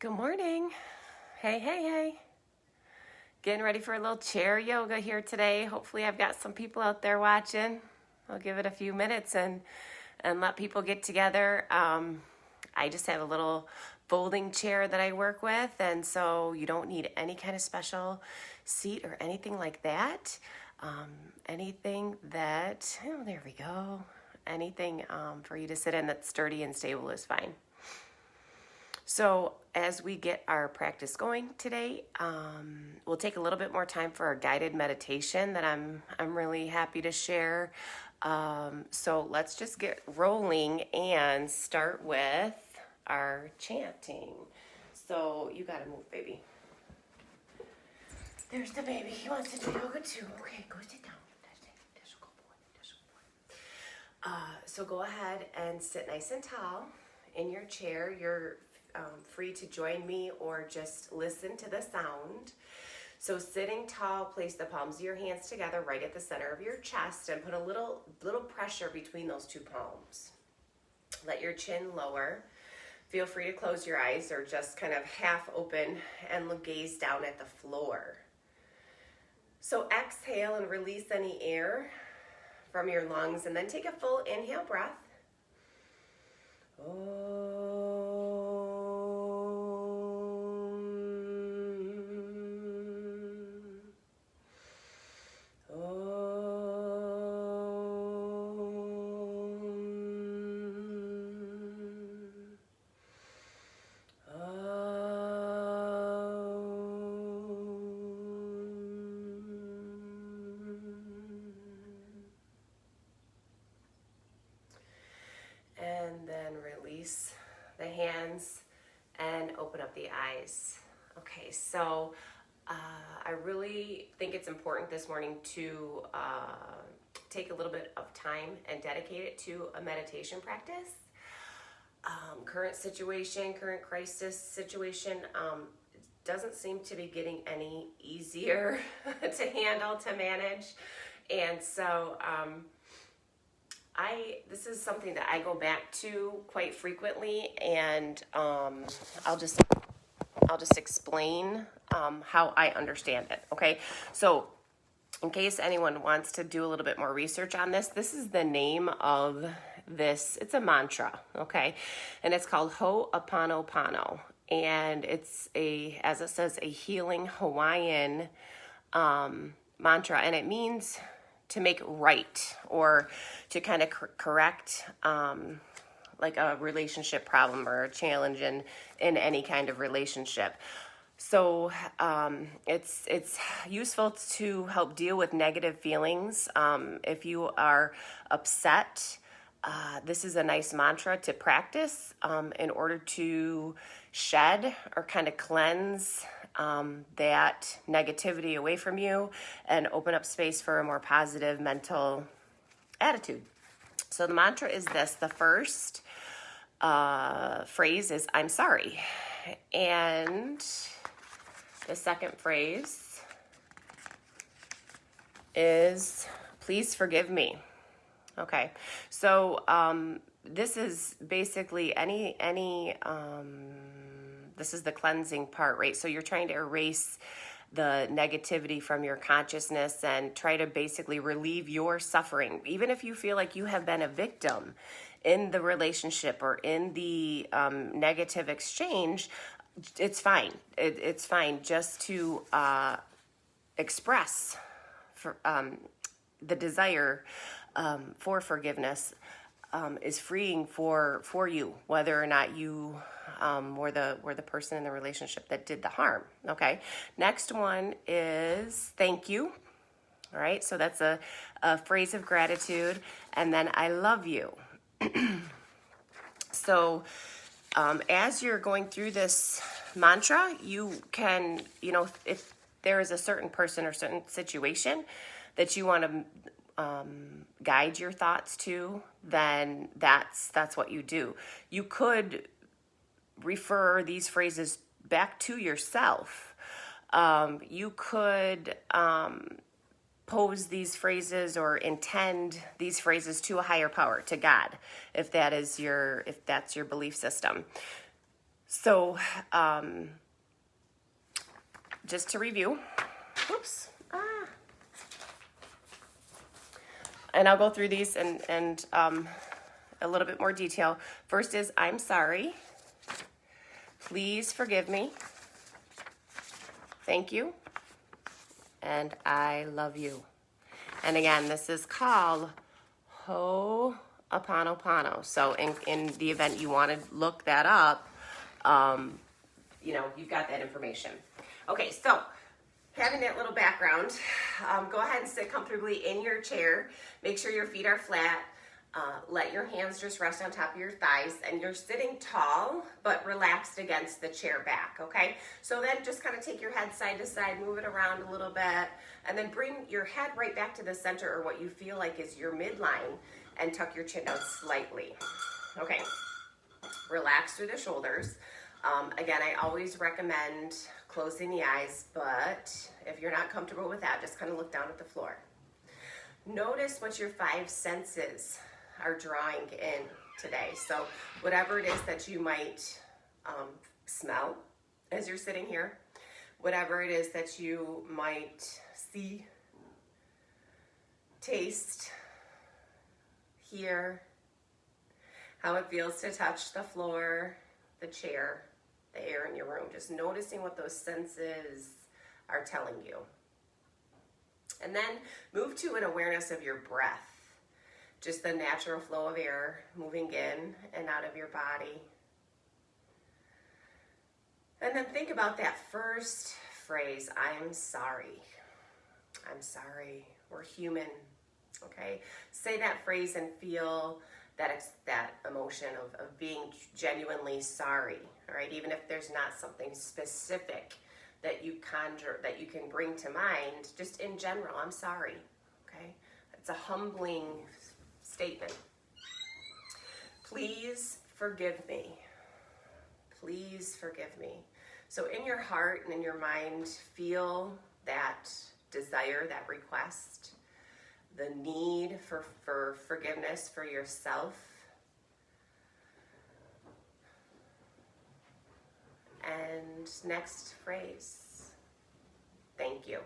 Good morning. Hey, hey, hey. Getting ready for a little chair yoga here today. Hopefully I've got some people out there watching. I'll give it a few minutes and let people get together. I just have a little folding chair that I work with, and so you don't need any kind of special seat or anything like that. Anything that, oh, there we go. Anything for you to sit in that's sturdy and stable is fine. So as we get our practice going today, we'll take a little bit more time for our guided meditation that I'm really happy to share. So let's just get rolling and start with our chanting. So you gotta move, baby. There's the baby. He wants to do yoga too. Okay, go sit down. That's a good boy. That's a good boy. So go ahead and sit nice and tall in your chair. You're free to join me or just listen to the sound. So sitting tall, place the palms of your hands together right at the center of your chest and put a little pressure between those two palms. Let your chin lower. Feel free to close your eyes or just kind of half open and gaze down at the floor. So exhale and release any air from your lungs, and then take a full inhale breath. And then release the hands and open up the eyes. Okay, so I really think it's important this morning to take a little bit of time and dedicate it to a meditation practice. Current crisis situation doesn't seem to be getting any easier to handle, to manage. And so this is something that I go back to quite frequently, and I'll just explain how I understand it. Okay, so in case anyone wants to do a little bit more research on this, this is the name of this. It's a mantra, okay, and it's called Ho'oponopono, and it's as it says, a healing Hawaiian mantra, and it means to make right or to kind of correct like a relationship problem or a challenge in any kind of relationship. So it's useful to help deal with negative feelings. If you are upset, this is a nice mantra to practice in order to shed or kind of cleanse that negativity away from you and open up space for a more positive mental attitude. So the mantra is this. The first phrase is, I'm sorry. And the second phrase is, please forgive me. Okay, so this is basically this is the cleansing part, right? So you're trying to erase the negativity from your consciousness and try to basically relieve your suffering. Even if you feel like you have been a victim in the relationship or in the negative exchange, it's fine. It's fine just to express the desire for forgiveness is freeing for you, whether or not you were the person in the relationship that did the harm. Okay. Next one is thank you. All right. So that's a phrase of gratitude. And then I love you. So as you're going through this mantra, you can, if there is a certain person or certain situation that you want to guide your thoughts to, then that's what you do. You could refer these phrases back to yourself. You could pose these phrases or intend these phrases to a higher power, to God, if that's your belief system. So, just to review, whoops, and I'll go through these and a little bit more detail. First is, I'm sorry. Please forgive me. Thank you. And I love you. And again, this is called Ho'oponopono. So in the event you want to look that up, you've got that information. Okay, so having that little background, go ahead and sit comfortably in your chair. Make sure your feet are flat. Let your hands just rest on top of your thighs, and you're sitting tall but relaxed against the chair back, okay? So then just kind of take your head side to side, move it around a little bit, and then bring your head right back to the center, or what you feel like is your midline, and tuck your chin down slightly. Okay, relax through the shoulders. Again, I always recommend closing the eyes, but if you're not comfortable with that, just kind of look down at the floor. Notice what your 5 senses are drawing in today. So whatever it is that you might smell as you're sitting here, whatever it is that you might see, taste, hear, how it feels to touch the floor, the chair, the air in your room. Just noticing what those senses are telling you. And then move to an awareness of your breath. Just the natural flow of air moving in and out of your body. And then think about that first phrase, I'm sorry. I'm sorry. We're human. Okay? Say that phrase and feel that emotion of being genuinely sorry. All right? Even if there's not something specific that you can bring to mind, just in general, I'm sorry. Okay? It's a humbling statement. Please forgive me. Please forgive me. So in your heart and in your mind, feel that desire, that request, the need for forgiveness for yourself. And next phrase, thank you.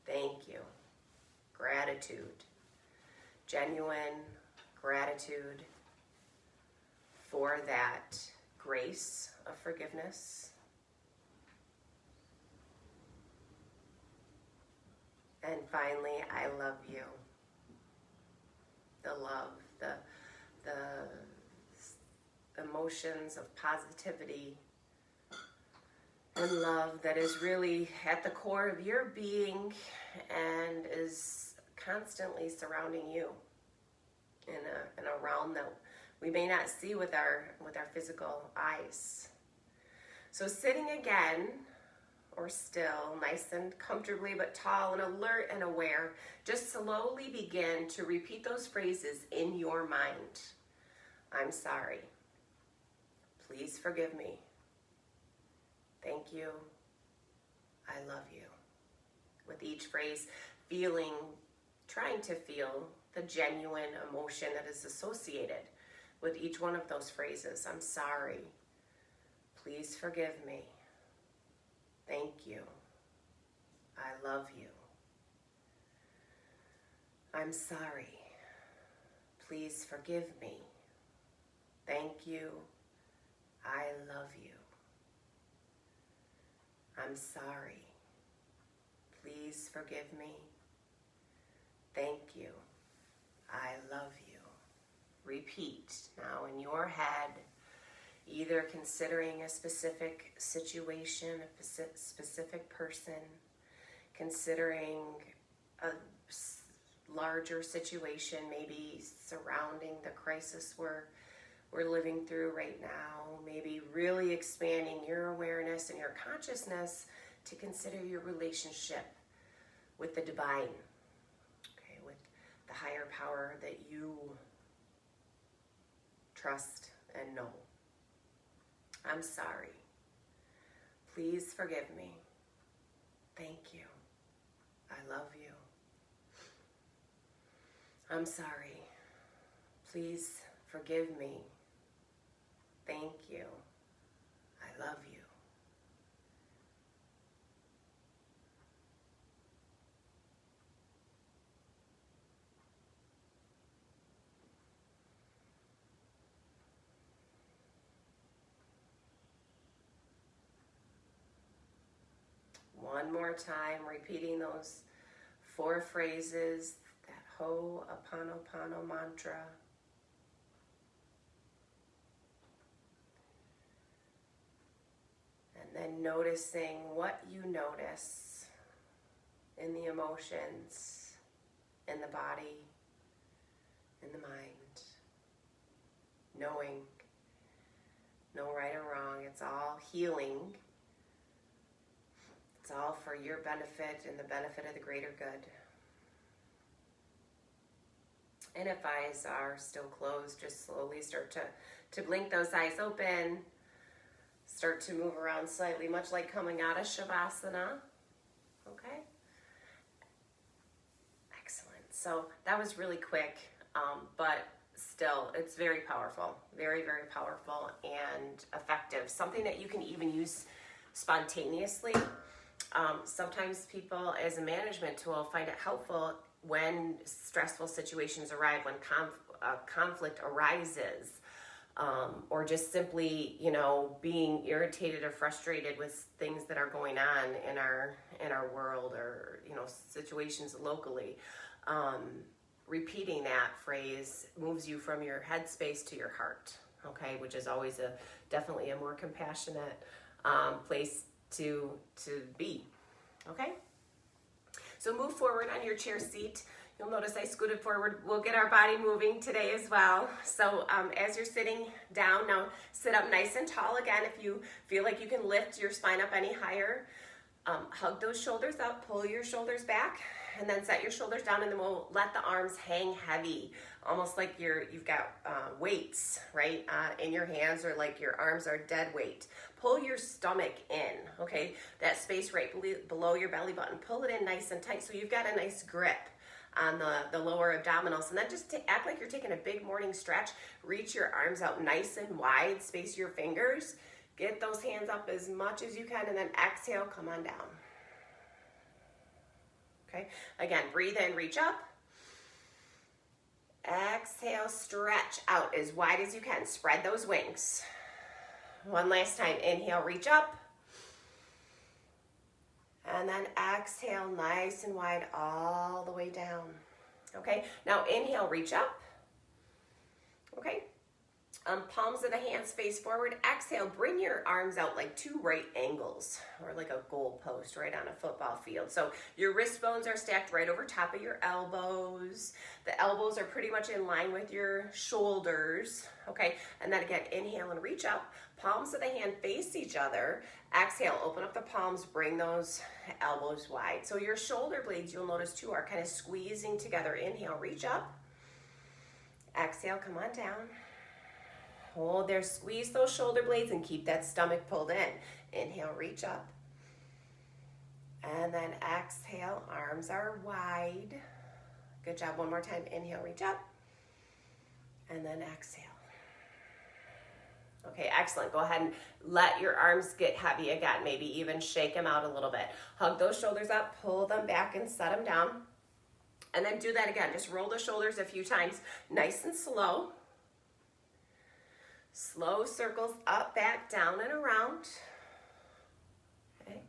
Thank you. Gratitude. Genuine gratitude for that grace of forgiveness. And finally, I love you. The love, the emotions of positivity and love that is really at the core of your being and is constantly surrounding you in a realm that we may not see with our physical eyes. So sitting again, or still, nice and comfortably but tall and alert and aware, just slowly begin to repeat those phrases in your mind. I'm sorry. Please forgive me. Thank you. I love you. With each phrase, trying to feel the genuine emotion that is associated with each one of those phrases. I'm sorry. Please forgive me. Thank you. I love you. I'm sorry. Please forgive me. Thank you. I love you. I'm sorry. Please forgive me. Thank you. I love you. Repeat now in your head, either considering a specific situation, a specific person, considering a larger situation, maybe surrounding the crisis we're living through right now, maybe really expanding your awareness and your consciousness to consider your relationship with the divine, okay, with the higher power that you trust and know. I'm sorry. Please forgive me. Thank you. I love you. I'm sorry. Please forgive me. Thank you. one more time, repeating those 4 phrases, that Ho'oponopono mantra. And then noticing what you notice in the emotions, in the body, in the mind. Knowing, no right or wrong, it's all healing. It's all for your benefit and the benefit of the greater good. And if eyes are still closed, just slowly start to blink those eyes open. Start to move around slightly, much like coming out of Shavasana. Okay? Excellent. So that was really quick, but still, it's very powerful. Very, very powerful and effective. Something that you can even use spontaneously. Sometimes people, as a management tool, find it helpful when stressful situations arrive, when conflict arises, or just simply, being irritated or frustrated with things that are going on in our world, or situations locally. Repeating that phrase moves you from your headspace to your heart, okay, which is always definitely a more compassionate place to be, okay? So move forward on your chair seat. You'll notice I scooted forward. We'll get our body moving today as well. So as you're sitting down, now sit up nice and tall again. If you feel like you can lift your spine up any higher, hug those shoulders up, pull your shoulders back, and then set your shoulders down, and then we'll let the arms hang heavy, almost like you've got weights, right, in your hands, or like your arms are dead weight. Pull your stomach in, okay, that space right below your belly button. Pull it in nice and tight so you've got a nice grip on the lower abdominals. And then just act like you're taking a big morning stretch. Reach your arms out nice and wide, space your fingers. Get those hands up as much as you can, and then exhale, come on down. Okay, again, breathe in, reach up. Exhale, stretch out as wide as you can. Spread those wings. One last time, inhale, reach up. And then exhale, nice and wide, all the way down. Okay, now inhale, reach up. Okay, palms of the hands face forward. Exhale, bring your arms out like 2 right angles, or like a goal post right on a football field. So your wrist bones are stacked right over top of your elbows. The elbows are pretty much in line with your shoulders. Okay, and then again, inhale and reach up. Palms of the hand face each other. Exhale, open up the palms, bring those elbows wide. So your shoulder blades, you'll notice too, are kind of squeezing together. Inhale, reach up. Exhale, come on down. Hold there, squeeze those shoulder blades and keep that stomach pulled in. Inhale, reach up. And then exhale, arms are wide. Good job, one more time. Inhale, reach up. And then exhale. Okay, excellent. Go ahead and let your arms get heavy again. Maybe even shake them out a little bit. Hug those shoulders up, pull them back and set them down. And then do that again. Just roll the shoulders a few times, nice and slow. Slow circles up, back, down, and around. Okay.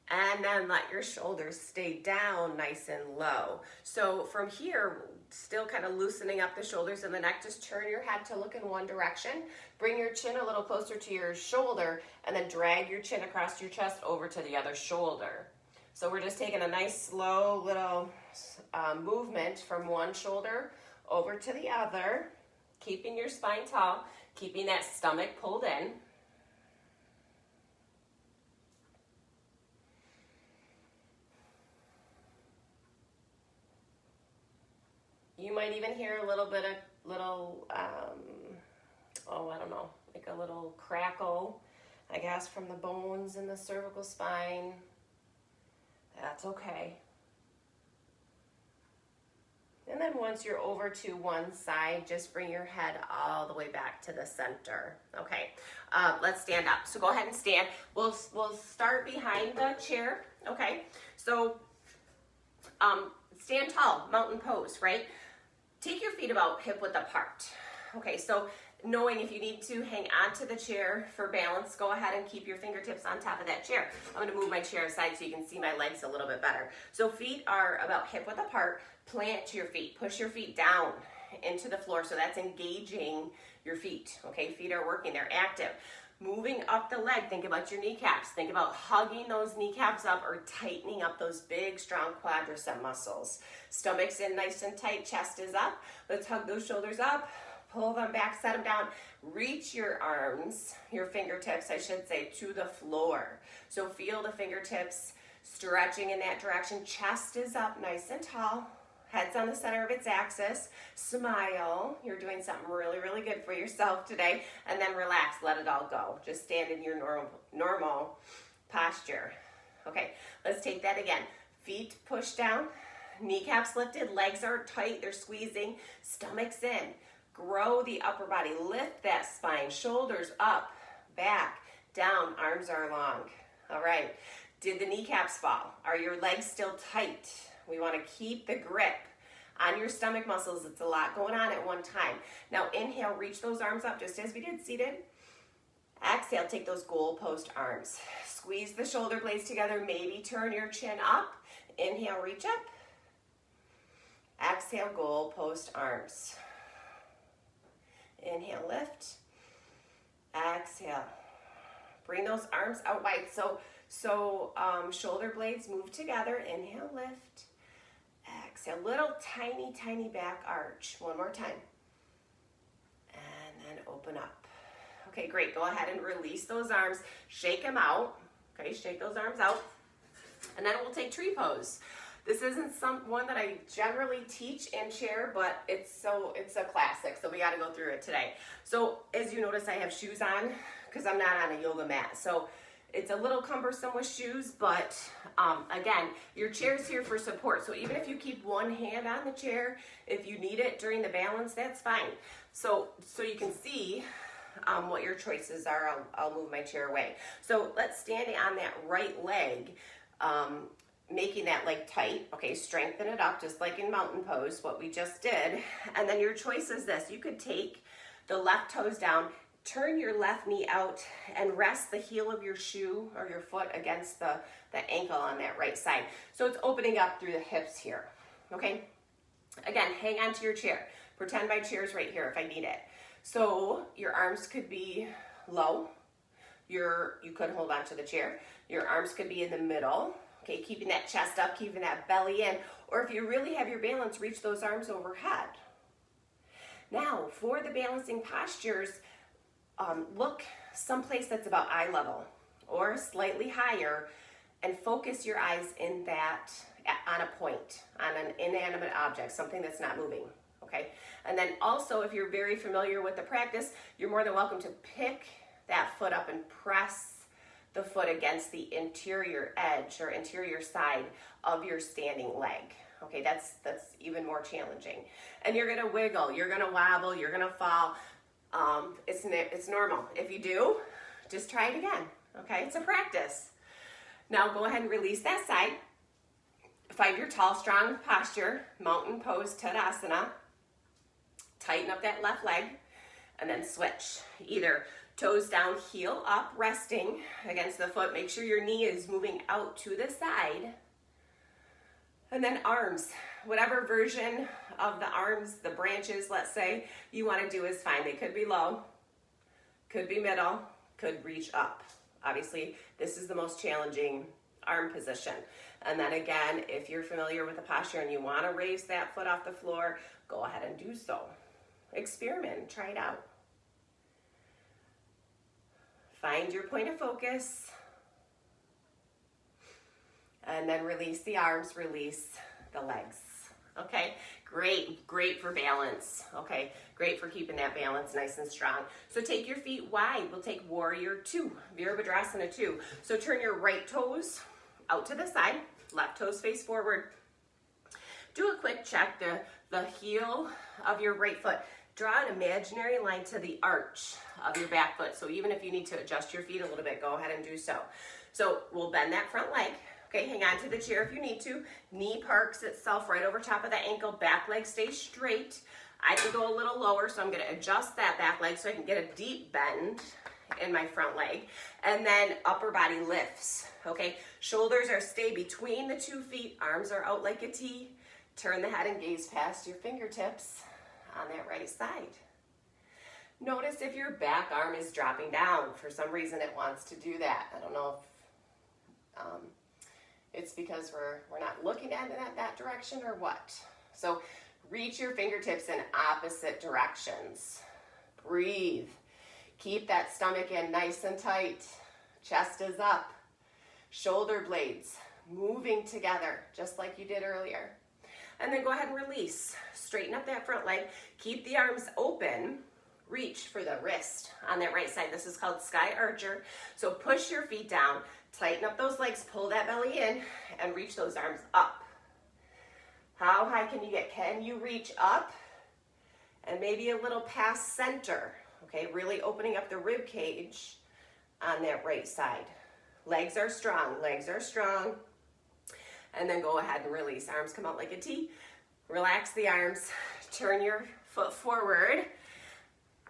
And then let your shoulders stay down nice and low. So from here, still kind of loosening up the shoulders and the neck, just turn your head to look in one direction. Bring your chin a little closer to your shoulder, and then drag your chin across your chest over to the other shoulder. So we're just taking a nice slow little movement from one shoulder over to the other, keeping your spine tall, keeping that stomach pulled in. You might even hear a little bit of I don't know, like a little crackle, I guess, from the bones in the cervical spine. That's okay. And then once you're over to one side, just bring your head all the way back to the center. Okay, let's stand up. So go ahead and stand. We'll start behind the chair. Okay, so stand tall, mountain pose, right? Take your feet about hip width apart. Okay, so knowing if you need to hang on to the chair for balance, go ahead and keep your fingertips on top of that chair. I'm gonna move my chair aside so you can see my legs a little bit better. So feet are about hip width apart. Plant your feet, push your feet down into the floor, so that's engaging your feet, okay? Feet are working, they're active. Moving up the leg, think about your kneecaps. Think about hugging those kneecaps up or tightening up those big, strong quadricep muscles. Stomach's in nice and tight, chest is up. Let's hug those shoulders up, pull them back, set them down. Reach your arms, your fingertips, I should say, to the floor. So feel the fingertips stretching in that direction. Chest is up, nice and tall. Head's on the center of its axis. Smile. You're doing something really, really good for yourself today. And then relax. Let it all go. Just stand in your normal posture. Okay, let's take that again. Feet pushed down. Kneecaps lifted. Legs are tight. They're squeezing. Stomach's in. Grow the upper body. Lift that spine. Shoulders up, back, down. Arms are long. All right. Did the kneecaps fall? Are your legs still tight? We want to keep the grip on your stomach muscles. It's a lot going on at one time. Now inhale, reach those arms up just as we did seated. Exhale, take those goalpost arms. Squeeze the shoulder blades together. Maybe turn your chin up. Inhale, reach up. Exhale, goalpost arms. Inhale, lift. Exhale. Bring those arms out wide. So shoulder blades move together. Inhale, lift. Exhale, little tiny, tiny back arch. One more time. And then open up. Okay, great. Go ahead and release those arms. Shake them out. Okay, shake those arms out. And then we'll take tree pose. This isn't one that I generally teach in chair, but it's a classic, so we got to go through it today. So as you notice, I have shoes on because I'm not on a yoga mat. So it's a little cumbersome with shoes, but again, your chair's here for support. So even if you keep one hand on the chair, if you need it during the balance, that's fine. So you can see what your choices are. I'll move my chair away. So let's stand on that right leg, making that leg tight. Okay, strengthen it up just like in mountain pose, what we just did. And then your choice is this. You could take the left toes down, turn your left knee out, and rest the heel of your shoe or your foot against the ankle on that right side. So it's opening up through the hips here, okay? Again, hang on to your chair. Pretend my chair's right here if I need it. So your arms could be low. You could hold on to the chair. Your arms could be in the middle, okay? Keeping that chest up, keeping that belly in. Or if you really have your balance, reach those arms overhead. Now, for the balancing postures, look someplace that's about eye level or slightly higher and focus your eyes on a point, on an inanimate object, something that's not moving, okay? And then also, if you're very familiar with the practice, you're more than welcome to pick that foot up and press the foot against the interior edge or interior side of your standing leg. Okay, that's even more challenging. And you're gonna wiggle, you're gonna wobble, you're gonna fall. It's normal. If you do, just try it again, okay? It's a practice. Now go ahead and release that side. Find your tall, strong posture, mountain pose, Tadasana. Tighten up that left leg and then switch. Either toes down, heel up, resting against the foot. Make sure your knee is moving out to the side. And then arms, whatever version of the arms, the branches, let's say, you want to do is fine. They could be low, could be middle, could reach up. Obviously, this is the most challenging arm position. And then again, if you're familiar with the posture and you want to raise that foot off the floor, go ahead and do so. Experiment, try it out. Find your point of focus. And then release the arms, release the legs. Okay, great for balance. Okay, great for keeping that balance nice and strong. So take your feet wide. We'll take Warrior 2, Virabhadrasana 2. So turn your right toes out to the side, left toes face forward. Do a quick check, the heel of your right foot. Draw an imaginary line to the arch of your back foot. So even if you need to adjust your feet a little bit, go ahead and do so. So we'll bend that front leg. Okay, hang on to the chair if you need to. Knee parks itself right over top of the ankle. Back leg stays straight. I can go a little lower, so I'm gonna adjust that back leg so I can get a deep bend in my front leg. And then upper body lifts, okay? Shoulders are stay between the 2 feet. Arms are out like a T. Turn the head and gaze past your fingertips on that right side. Notice if your back arm is dropping down. For some reason it wants to do that. I don't know if it's because we're not looking at it that direction or what. So reach your fingertips in opposite directions. Breathe. Keep that stomach in nice and tight. Chest is up. Shoulder blades moving together just like you did earlier. And then go ahead and release. Straighten up that front leg. Keep the arms open. Reach for the wrist on that right side. This is called Sky Archer. So push your feet down. Tighten up those legs. Pull that belly in and reach those arms up. How high can you get? Can you reach up? And maybe a little past center. Okay, really opening up the rib cage on that right side. Legs are strong. Legs are strong. And then go ahead and release. Arms come out like a T. Relax the arms. Turn your foot forward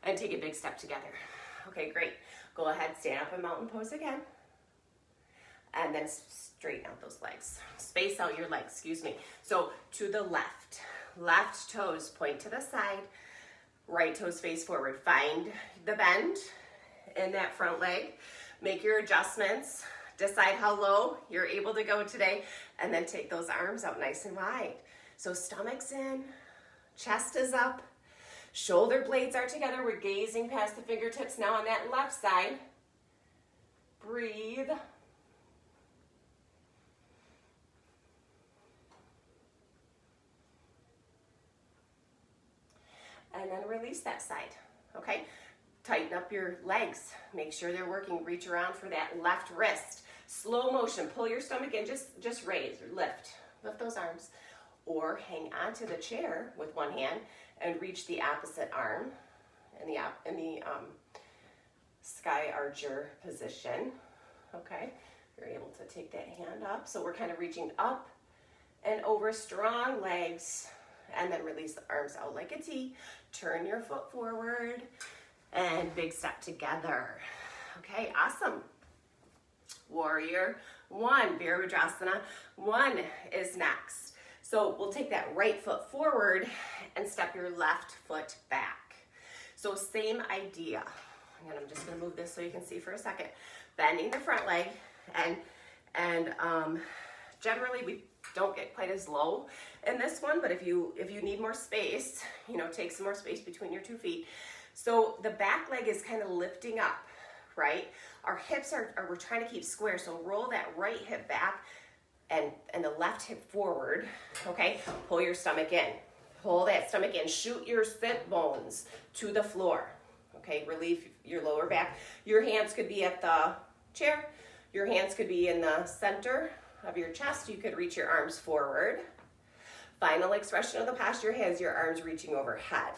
and take a big step together. Okay, great. Go ahead, stand up in mountain pose again. And then straighten out those legs. Space out your legs, excuse me. So to the left. Left toes point to the side. Right toes face forward. Find the bend in that front leg. Make your adjustments. Decide how low you're able to go today. And then take those arms out nice and wide. So stomach's in. Chest is up. Shoulder blades are together. We're gazing past the fingertips now on that left side. Breathe. And then release that side, okay? Tighten up your legs. Make sure they're working. Reach around for that left wrist. Slow motion. Pull your stomach in. Just raise or lift. Lift those arms. Or hang onto the chair with one hand and reach the opposite arm in the Sky Archer position, okay? You're able to take that hand up. So we're kind of reaching up and over, strong legs, and then release the arms out like a T. Turn your foot forward and big step together. Okay, awesome. Warrior 1, Virabhadrasana 1 is next. So we'll take that right foot forward and step your left foot back. So same idea. And I'm just gonna move this so you can see for a second. Bending the front leg, and generally we don't get quite as low in this one, but if you need more space, take some more space between your 2 feet. So the back leg is kind of lifting up, right? Our hips we're trying to keep square, so roll that right hip back and the left hip forward, okay? Pull your stomach in. Pull that stomach in. Shoot your sit bones to the floor, okay? Relieve your lower back. Your hands could be at the chair. Your hands could be in the center of your chest. You could reach your arms forward. Final expression of the posture has your arms reaching overhead,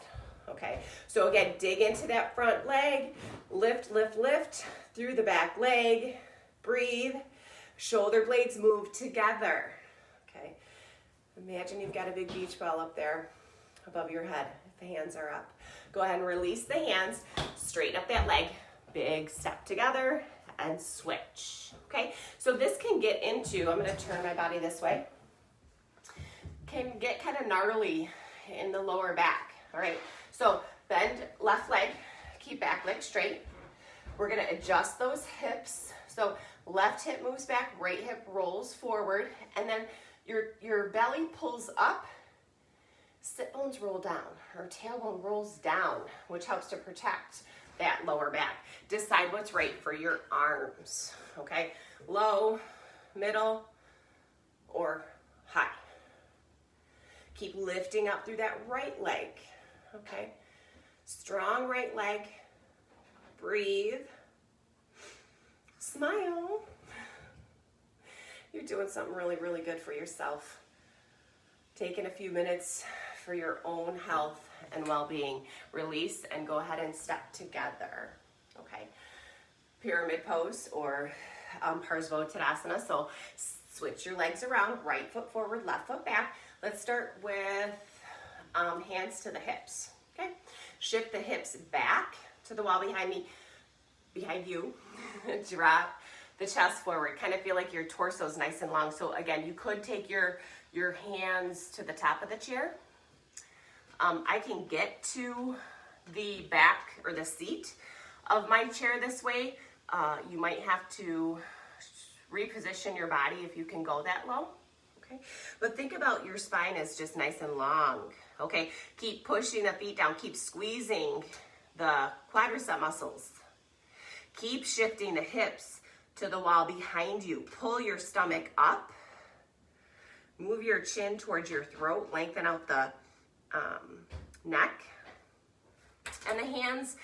okay? So again, dig into that front leg. Lift, lift, lift through the back leg. Breathe. Shoulder blades move together, okay? Imagine you've got a big beach ball up there above your head if the hands are up. Go ahead and release the hands, straighten up that leg, big step together, and switch, okay? So this can get into, I'm gonna turn my body this way, can get kind of gnarly in the lower back, all right? So bend left leg, keep back leg straight. We're gonna adjust those hips. So left hip moves back, right hip rolls forward, and then your belly pulls up, sit bones roll down, or tailbone rolls down, which helps to protect that lower back. Decide what's right for your arms, okay? Low, middle, or high. Keep lifting up through that right leg, okay? Strong right leg, breathe. Smile. You're doing something really, really good for yourself. Taking a few minutes for your own health and well-being. Release and go ahead and step together. Okay. Pyramid pose or Parsvottanasana. So Switch your legs around, right foot forward, left foot back. Let's start with hands to the hips, okay? Shift the hips back to the wall behind me, behind you. Drop the chest forward. Kind of feel like your torso is nice and long. So again, you could take your hands to the top of the chair. I can get to the back or the seat of my chair this way. You might have to reposition your body if you can go that low. Okay, but think about your spine as just nice and long. Okay, keep pushing the feet down, keep squeezing the quadricep muscles. Keep shifting the hips to the wall behind you. Pull your stomach up. Move your chin towards your throat. Lengthen out the neck. And the hands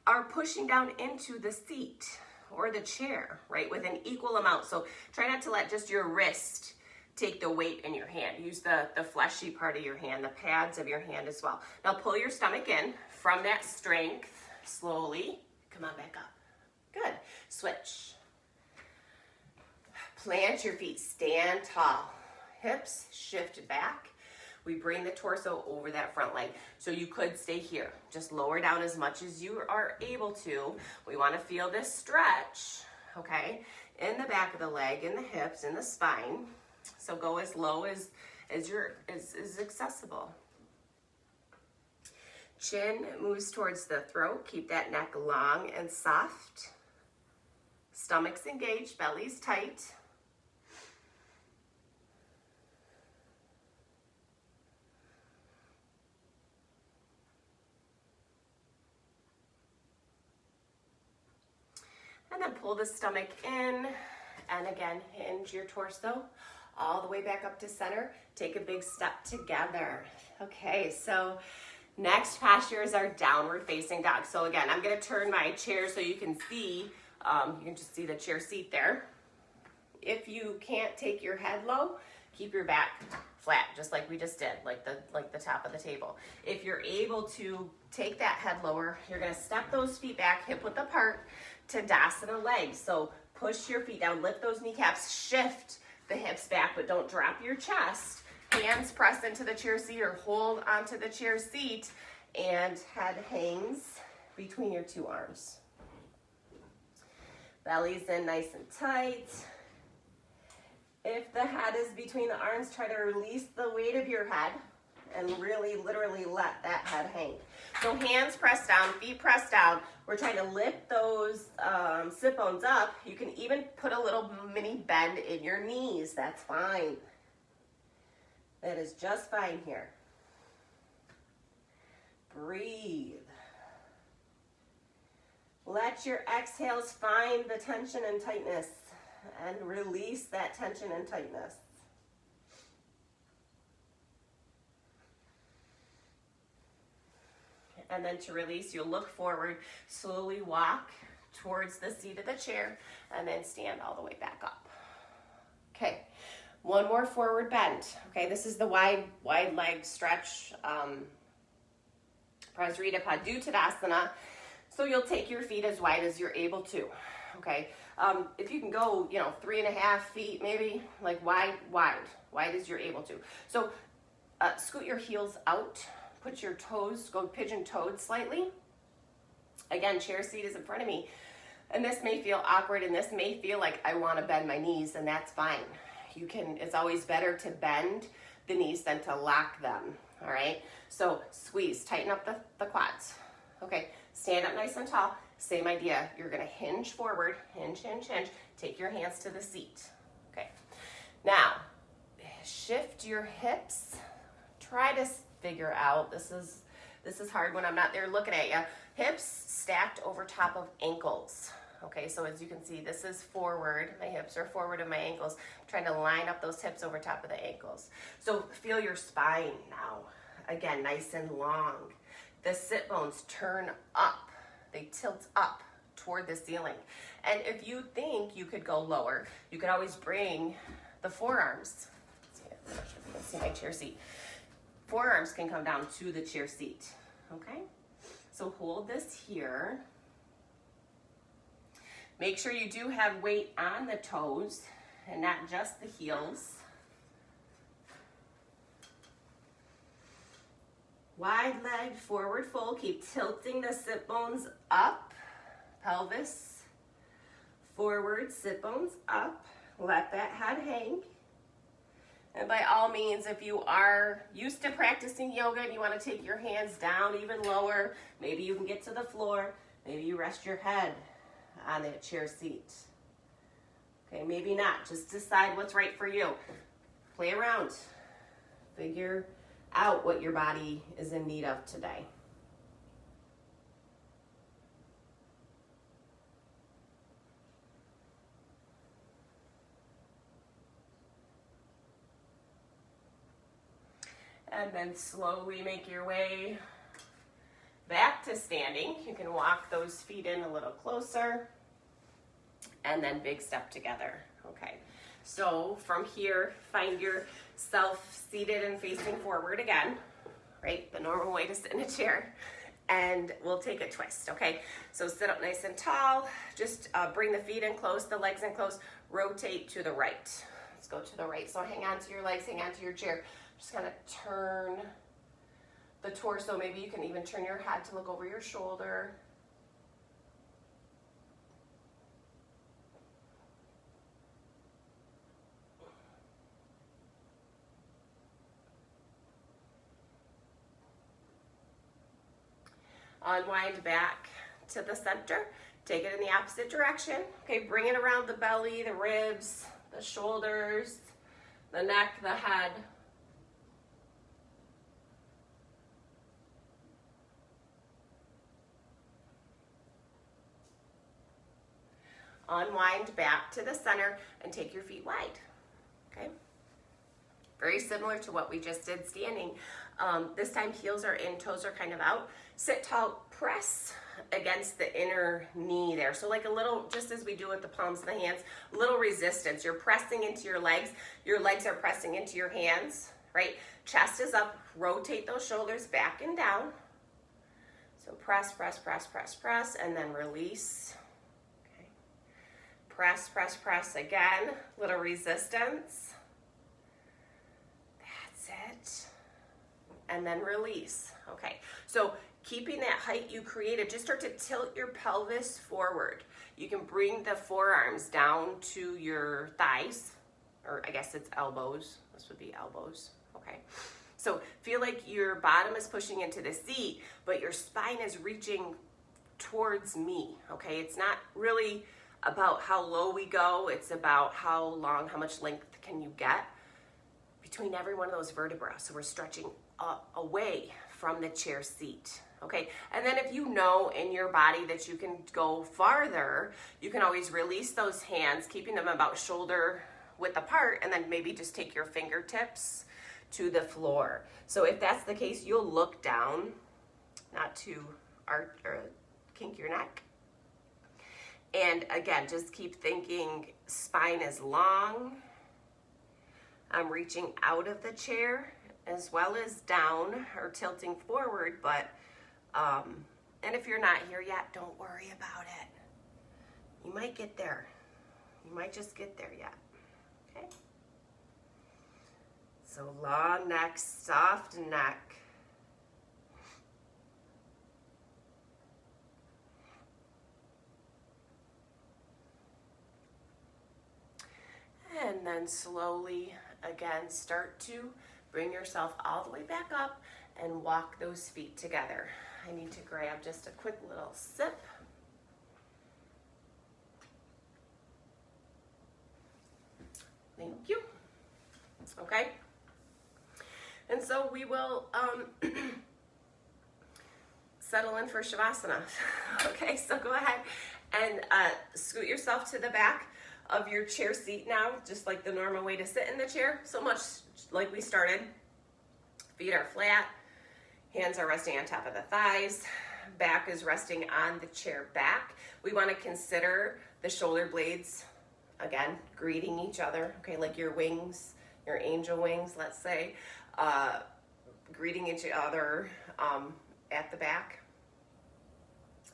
are pushing down into the seat or the chair, right, with an equal amount. So try not to let just your wrist take the weight in your hand. Use the fleshy part of your hand, the pads of your hand as well. Now pull your stomach in from that strength slowly. Come on back up. Good. Switch. Plant your feet, stand tall. Hips shift back. We bring the torso over that front leg. So you could stay here. Just lower down as much as you are able to. We want to feel this stretch, okay, in the back of the leg, in the hips, in the spine. So go as low as is accessible. Chin moves towards the throat. Keep that neck long and soft. Stomach's engaged, belly's tight. And then pull the stomach in, and again, hinge your torso all the way back up to center. Take a big step together. Okay, so next posture is our downward facing dog. So again, I'm gonna turn my chair so you can see, you can just see the chair seat there. If you can't take your head low, keep your back flat, just like we just did, like the top of the table. If you're able to take that head lower, you're gonna step those feet back, hip width apart, to Tadasana legs. So push your feet down, lift those kneecaps, shift the hips back, but don't drop your chest. Hands press into the chair seat or hold onto the chair seat, and head hangs between your two arms. Belly's in nice and tight. If the head is between the arms, try to release the weight of your head and really literally let that head hang. So hands press down, feet press down. We're trying to lift those sit bones up. You can even put a little mini bend in your knees. That's fine. That is just fine here. Breathe. Let your exhales find the tension and tightness, and release that tension and tightness. And then to release, you'll look forward, slowly walk towards the seat of the chair, and then stand all the way back up. Okay, one more forward bend. Okay, this is the wide leg stretch, Prasarita Paduttanasana. So you'll take your feet as wide as you're able to. Okay, if you can go, 3.5 feet, maybe, like wide as you're able to. So scoot your heels out. Put your toes, go pigeon-toed slightly. Again, chair seat is in front of me. And this may feel awkward, and this may feel like I want to bend my knees, and that's fine. It's always better to bend the knees than to lock them, all right? So squeeze, tighten up the quads. Okay, stand up nice and tall. Same idea. You're gonna hinge forward, hinge. Take your hands to the seat. Okay, now shift your hips. Try to figure out, this is hard when I'm not there looking at you. Hips stacked over top of ankles. Okay, so as you can see, this is forward. My hips are forward of my ankles. I'm trying to line up those hips over top of the ankles. So feel your spine now. Again, nice and long. The sit bones turn up. They tilt up toward the ceiling. And if you think you could go lower, you could always bring the forearms. I'm not sure if you can see my chair seat. Forearms can come down to the chair seat, okay? So hold this here. Make sure you do have weight on the toes and not just the heels. Wide leg, forward fold. Keep tilting the sit bones up. Pelvis forward, sit bones up. Let that head hang. And by all means, if you are used to practicing yoga and you want to take your hands down even lower, maybe you can get to the floor. Maybe you rest your head on that chair seat. Okay, maybe not. Just decide what's right for you. Play around. Figure out what your body is in need of today. And then slowly make your way back to standing. You can walk those feet in a little closer. And then big step together. Okay, so from here, find yourself seated and facing forward again, right? The normal way to sit in a chair. And we'll take a twist, okay? So sit up nice and tall. Just bring the feet in close, the legs in close. Rotate to the right. Let's go to the right. So hang on to your legs, hang on to your chair. Just kind of turn the torso. Maybe you can even turn your head to look over your shoulder. Unwind back to the center. Take it in the opposite direction. Okay, bring it around the belly, the ribs, the shoulders, the neck, the head. Unwind back to the center and take your feet wide. Okay, very similar to what we just did standing. This time heels are in, toes are kind of out. Sit tall, press against the inner knee there. So like a little, just as we do with the palms of the hands, little resistance. You're pressing into your legs are pressing into your hands, right? Chest is up, rotate those shoulders back and down. So press, press, press, press, press, and then release. Okay. Press, press, press again, little resistance. That's it. And then release. Okay, so keeping that height you created, just start to tilt your pelvis forward. You can bring the forearms down to your thighs, or I guess it's elbows. This would be elbows, okay? So feel like your bottom is pushing into the seat, but your spine is reaching towards me, okay? It's not really about how low we go. It's about how long, how much length can you get between every one of those vertebrae. So we're stretching away from the chair seat, okay? And then if you know in your body that you can go farther, you can always release those hands, keeping them about shoulder width apart, and then maybe just take your fingertips to the floor. So if that's the case, you'll look down, not to arch or kink your neck. And again, just keep thinking spine is long. I'm reaching out of the chair as well as down or tilting forward, but and if you're not here yet, don't worry about it. You might get there. You might just get there yet, okay? So long neck, soft neck. And then slowly, again, start to bring yourself all the way back up and walk those feet together. I need to grab just a quick little sip. Thank you. Okay. And so we will settle in for Shavasana. Okay, so go ahead and scoot yourself to the back of your chair seat now, just like the normal way to sit in the chair. So much like we started. Feet are flat, hands are resting on top of the thighs, back is resting on the chair back. We want to consider the shoulder blades, again, greeting each other, okay, like your wings, your angel wings, let's say, greeting each other at the back.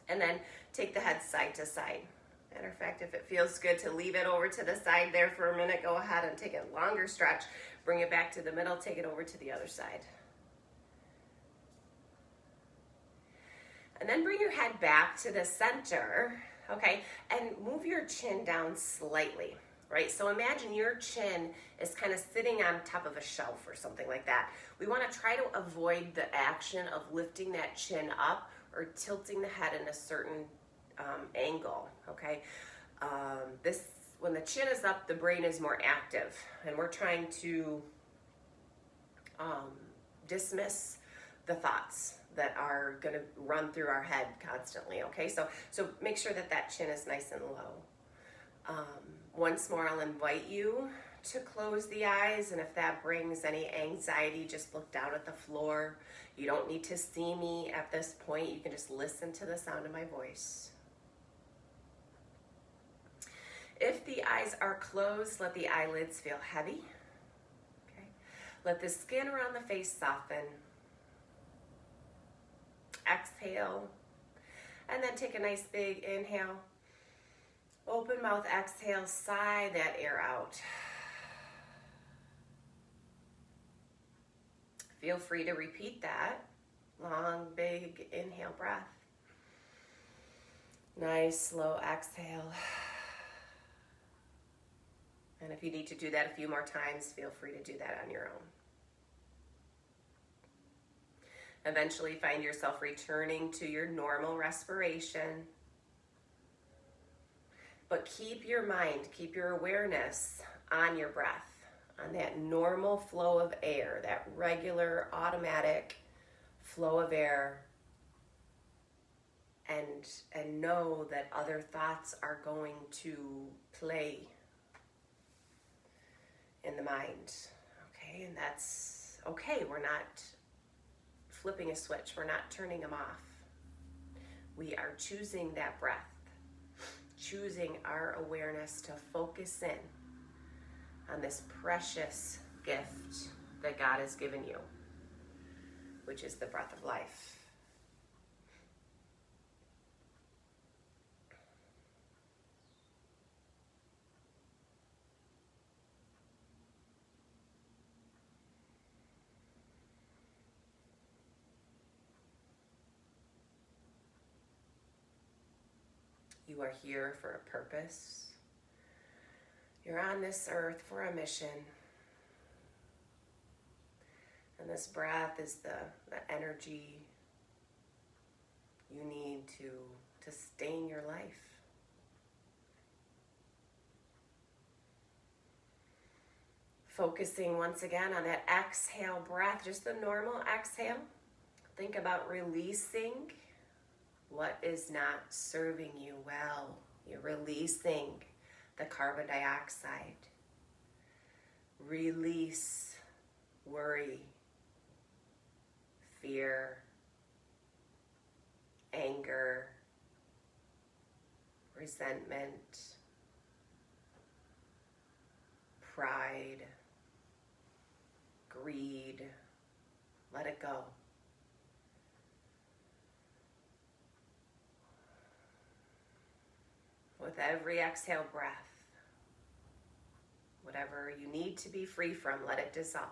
And then take the head side to side. Matter of fact, if it feels good to leave it over to the side there for a minute, go ahead and take a longer stretch. Bring it back to the middle, take it over to the other side. And then bring your head back to the center, okay? And move your chin down slightly, right? So imagine your chin is kind of sitting on top of a shelf or something like that. We want to try to avoid the action of lifting that chin up or tilting the head in a certain angle, okay? When the chin is up, the brain is more active, and we're trying to dismiss the thoughts that are going to run through our head constantly, okay? So make sure that that chin is nice and low. Once more, I'll invite you to close the eyes, and if that brings any anxiety, just look down at the floor. You don't need to see me at this point. You can just listen to the sound of my voice. If the eyes are closed, let the eyelids feel heavy. Okay. Let the skin around the face soften. Exhale, and then take a nice big inhale. Open mouth, exhale, sigh that air out. Feel free to repeat that. Long, big inhale breath. Nice, slow exhale. And if you need to do that a few more times, feel free to do that on your own. Eventually find yourself returning to your normal respiration. But keep your mind, keep your awareness on your breath, on that normal flow of air, that regular automatic flow of air. And know that other thoughts are going to play in the mind, okay? And that's okay. We're not flipping a switch. We're not turning them off. We are choosing that breath, choosing our awareness to focus in on this precious gift that God has given you, which is the breath of life. You are here for a purpose. You're on this earth for a mission. And this breath is the energy you need to sustain your life. Focusing once again on that exhale breath, just the normal exhale. Think about releasing what is not serving you well. You're releasing the carbon dioxide. Release worry, fear, anger, resentment, pride, greed. Let it go. With every exhale breath, whatever you need to be free from, let it dissolve.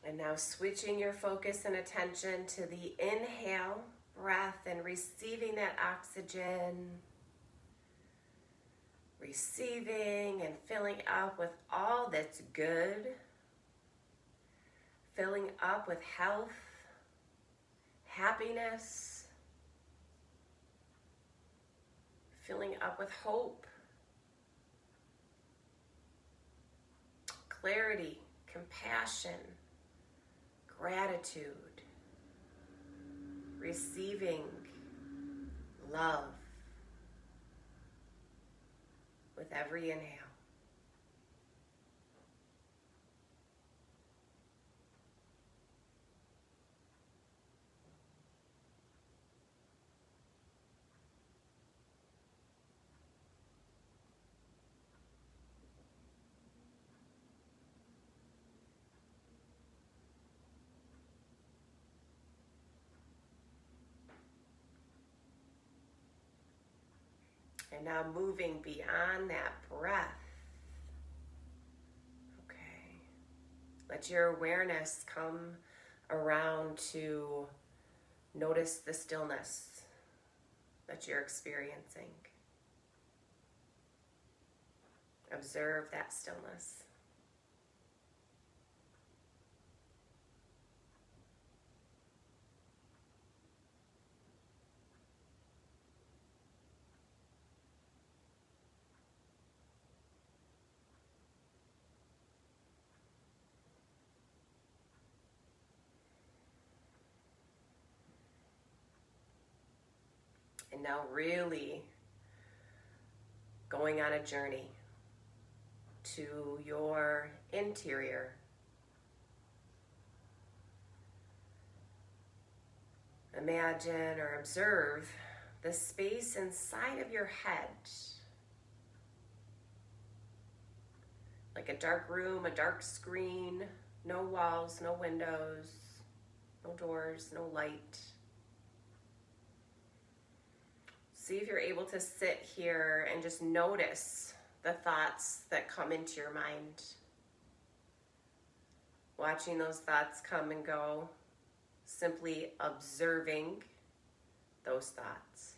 And now switching your focus and attention to the inhale breath and receiving that oxygen. Receiving and filling up with all that's good. Filling up with health, happiness. Filling up with hope, clarity, compassion, gratitude, receiving love with every inhale. And now moving beyond that breath. Okay. Let your awareness come around to notice the stillness that you're experiencing. Observe that stillness. And now really going on a journey to your interior. Imagine or observe the space inside of your head. Like a dark room, a dark screen, no walls, no windows, no doors, no light. See if you're able to sit here and just notice the thoughts that come into your mind. Watching those thoughts come and go, simply observing those thoughts.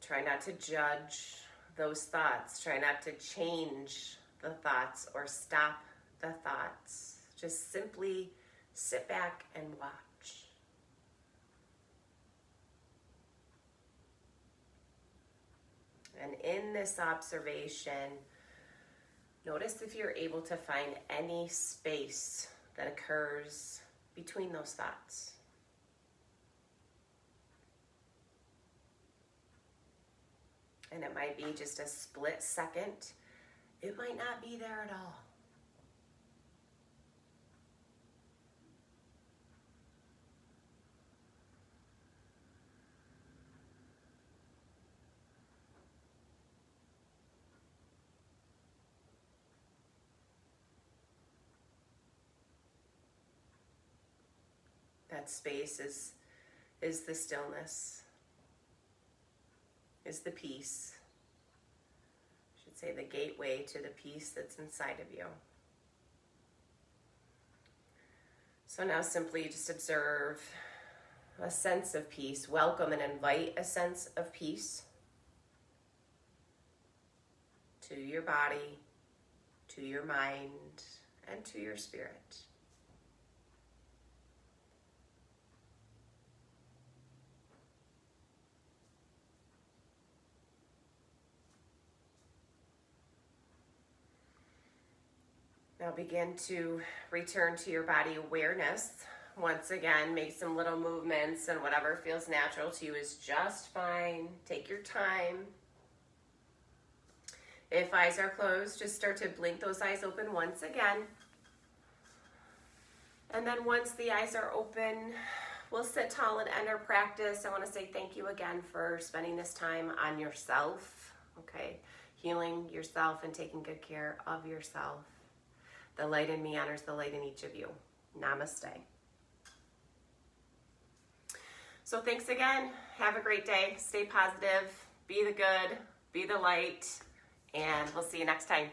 Try not to judge those thoughts. Try not to change the thoughts or stop the thoughts. Just simply sit back and watch. And in this observation, notice if you're able to find any space that occurs between those thoughts. And it might be just a split second. It might not be there at all. That space is the stillness, is the peace. I should say the gateway to the peace that's inside of you. So now simply just observe a sense of peace. Welcome and invite a sense of peace to your body, to your mind, and to your spirit. Now begin to return to your body awareness. Once again, make some little movements, and whatever feels natural to you is just fine. Take your time. If eyes are closed, just start to blink those eyes open once again. And then once the eyes are open, we'll sit tall and end our practice. I want to say thank you again for spending this time on yourself, okay? Healing yourself and taking good care of yourself. The light in me honors the light in each of you. Namaste. So thanks again. Have a great day. Stay positive. Be the good. Be the light. And we'll see you next time.